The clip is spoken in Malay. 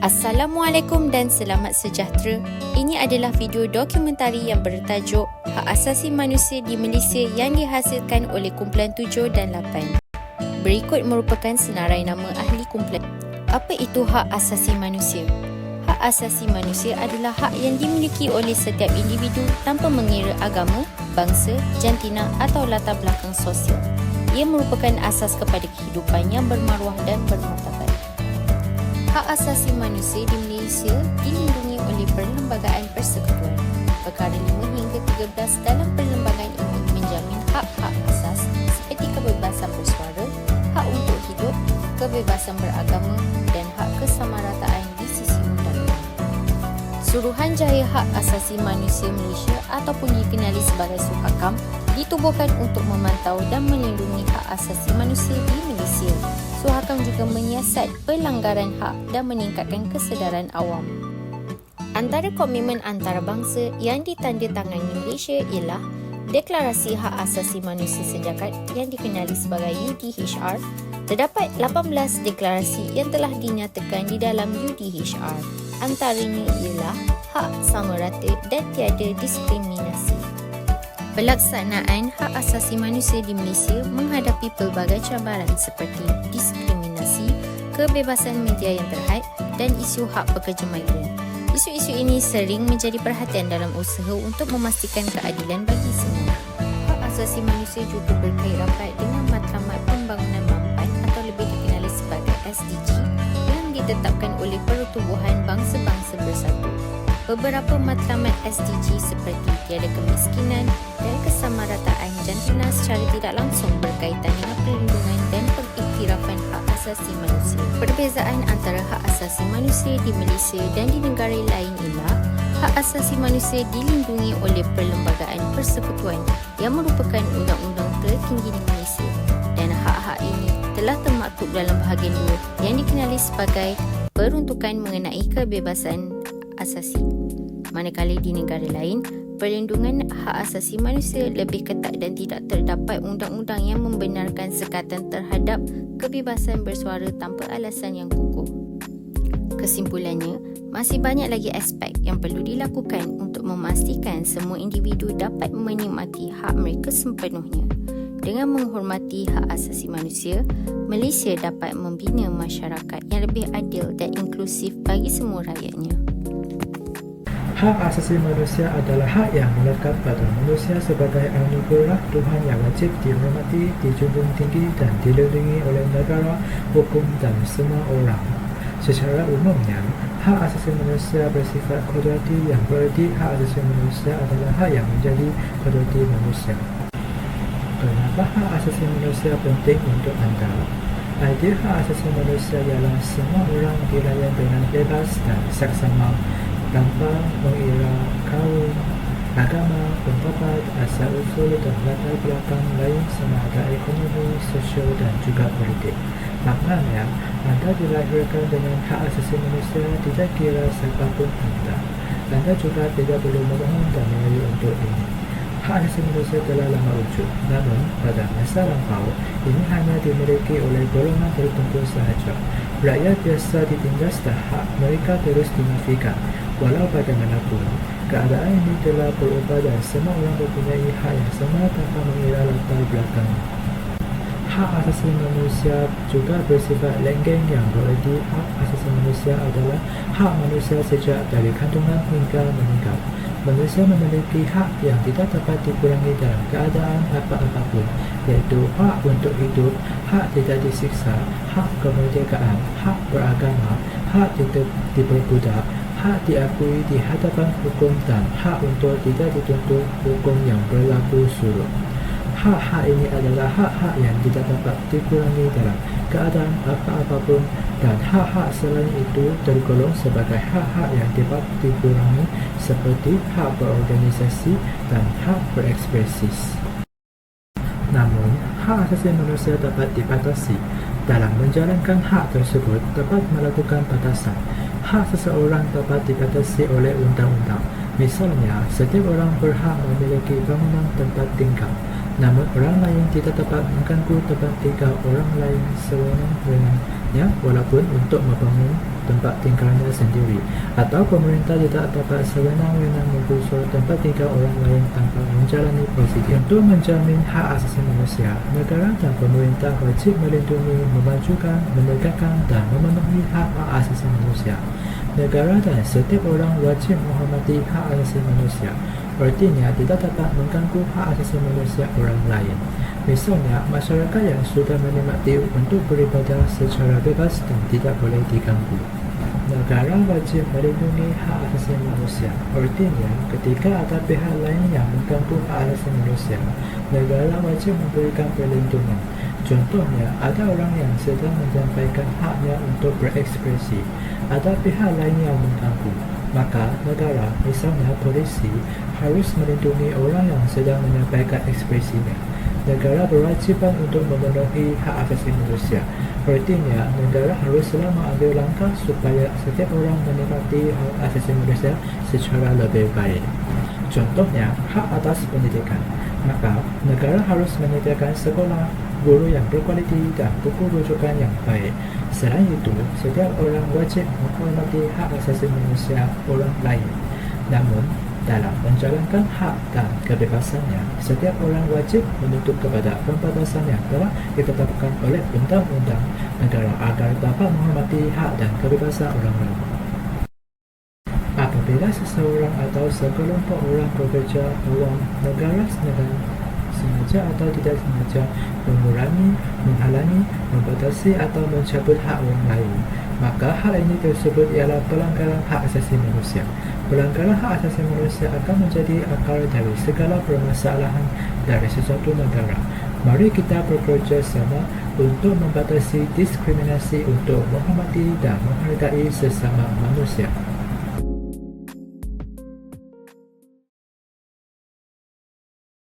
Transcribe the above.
Assalamualaikum dan selamat sejahtera. Ini adalah video dokumentari yang bertajuk Hak Asasi Manusia di Malaysia yang dihasilkan oleh Kumpulan 7 dan 8. Berikut merupakan senarai nama ahli kumpulan. Apa itu hak asasi manusia? Hak asasi manusia adalah hak yang dimiliki oleh setiap individu tanpa mengira agama, bangsa, jantina atau latar belakang sosial. Ia merupakan asas kepada kehidupan yang bermaruah dan bermartabat. Hak asasi manusia di Malaysia dilindungi oleh Perlembagaan Persekutuan. Perkara 5 hingga 13 dalam perlembagaan ini menjamin hak-hak asas seperti kebebasan bersuara, hak untuk hidup, kebebasan beragama dan hak kesamarataan di sisi undang-undang. Suruhanjaya Hak Asasi Manusia Malaysia ataupun dikenali sebagai Suhakam ditubuhkan untuk memantau dan melindungi hak asasi manusia di Malaysia. Suhakam juga menyiasat pelanggaran hak dan meningkatkan kesedaran awam. Antara komitmen antarabangsa yang ditandatangani Malaysia ialah Deklarasi Hak Asasi Manusia Sejagat yang dikenali sebagai UDHR. Terdapat 18 deklarasi yang telah dinyatakan di dalam UDHR. Antaranya ialah hak sama rata dan tiada diskriminasi. Pelaksanaan hak asasi manusia di Malaysia menghadapi pelbagai cabaran seperti diskriminasi, kebebasan media yang terhad dan isu hak pekerja migran. Isu-isu ini sering menjadi perhatian dalam usaha untuk memastikan keadilan bagi semua. Hak asasi manusia juga berkait rapat dengan Matlamat Pembangunan Mampan atau lebih dikenali sebagai SDG yang ditetapkan oleh Pertubuhan Bangsa-Bangsa Bersatu. Beberapa matlamat SDG seperti tiada kemiskinan dan kesamarataan jantina secara tidak langsung berkaitan dengan perlindungan dan pengiktirafan hak asasi manusia. Perbezaan antara hak asasi manusia di Malaysia dan di negara lain ialah hak asasi manusia dilindungi oleh Perlembagaan Persekutuan yang merupakan undang-undang tertinggi di Malaysia dan hak-hak ini telah termaktub dalam bahagian 2 yang dikenali sebagai peruntukan mengenai kebebasan asasi. Manakala di negara lain, perlindungan hak asasi manusia lebih ketat dan tidak terdapat undang-undang yang membenarkan sekatan terhadap kebebasan bersuara tanpa alasan yang kukuh. Kesimpulannya, masih banyak lagi aspek yang perlu dilakukan untuk memastikan semua individu dapat menikmati hak mereka sepenuhnya. Dengan menghormati hak asasi manusia, Malaysia dapat membina masyarakat yang lebih adil dan inklusif bagi semua rakyatnya. Hak asasi manusia adalah hak yang melekat pada manusia sebagai anugerah Tuhan yang wajib dihormati, dijunjung tinggi dan dilindungi oleh negara, hukum dan semua orang. Secara umumnya, hak asasi manusia bersifat kodrati yang berarti hak asasi manusia adalah hak yang menjadi kodrati manusia. Kenapa hak asasi manusia penting untuk anda? Idea hak asasi manusia ialah semua orang dilayan dengan bebas dan saksama tanpa mengira kaum, agama, pendapat, asal-usul dan latar belakang lain sama ada ekonomi, sosial dan juga politik. Maknanya, anda dilahirkan dengan hak asasi manusia tidak kira siapapun anda. Anda juga tidak perlu memohon dan merayu untuk ini. Hak asasi manusia telah lama wujud, namun pada masa lampau, ini hanya dimiliki oleh golongan tertentu sahaja. Rakyat biasa ditindas dan hak mereka terus dinafikan. Walau bagaimanapun, keadaan ini telah berubah dan semua orang mempunyai hak yang sama tanpa mengira latar belakang. Hak asasi manusia juga bersifat lenggeng yang berarti hak asasi manusia adalah hak manusia sejak dari kandungan hingga meninggal. Manusia memiliki hak yang tidak dapat dikurangi dalam keadaan apapun, iaitu hak untuk hidup, hak tidak disiksa, hak kemerdekaan, hak beragama, hak tidak diperbudak, hak diakui di hadapan hukum dan hak untuk tidak dituntut hukum yang berlaku surut. Hak-hak ini adalah hak-hak yang tidak dapat dikurangi dalam keadaan apapun dan hak-hak selain itu tergolong sebagai hak-hak yang dapat dikurangi seperti hak berorganisasi dan hak berekspresi. Namun, hak asasi manusia dapat dibatasi. Dalam menjalankan hak tersebut dapat melakukan batasan. Hak seseorang dapat dibatasi oleh undang-undang. Misalnya, setiap orang berhak memiliki bangunan tempat tinggal. Namun orang lain tidak dapat mengganggu tempat tinggal orang lain sewenang-wenangnya walaupun untuk membangun tempat tinggalnya sendiri, atau pemerintah tidak dapat sewenang-wenang menggusur tempat tinggal orang lain tanpa menjalani prosedur. Untuk menjamin hak asasi manusia, negara dan pemerintah wajib melindungi, memajukan, menegakkan dan memenuhi hak-hak asasi manusia. Negara dan setiap orang wajib menghormati hak asasi manusia. Artinya tidak dapat mengganggu hak asasi manusia orang lain. Misalnya, masyarakat yang sudah menikmati untuk beribadah secara bebas dan tidak boleh diganggu. Negara wajib melindungi hak asasi manusia. Artinya, ketika ada pihak lain yang mengganggu hak asasi manusia, negara wajib memberikan perlindungan. Contohnya, ada orang yang sedang menyampaikan haknya untuk berekspresi. Ada pihak lain yang mengganggu. Maka, negara, misalnya polisi, harus melindungi orang yang sedang menyampaikan ekspresinya. Negara berwajiban untuk memenuhi hak asasi manusia. Artinya, negara harus selalu mengambil langkah supaya setiap orang menikmati hak asasi manusia secara lebih baik. Contohnya, hak atas pendidikan. Maka, negara harus menyediakan sekolah, guru yang berkualiti dan buku rujukan yang baik. Selain itu, setiap orang wajib menghormati hak asasi manusia orang lain. Namun, dalam menjalankan hak dan kebebasannya, setiap orang wajib menuntut kepada pembatasan yang telah ditetapkan oleh undang-undang negara agar dapat menghormati hak dan kebebasan orang lain. Apabila seseorang atau sekelompok orang bekerja melawan negara sengaja atau tidak sengaja mengurangi, menghalangi, membatasi atau mencabut hak orang lain, maka hal ini tersebut ialah pelanggaran hak asasi manusia. Pelanggaran hak asasi manusia akan menjadi akar dari segala permasalahan dari sesuatu negara. Mari kita bekerja sama untuk membatasi diskriminasi, untuk menghormati dan menghargai sesama manusia.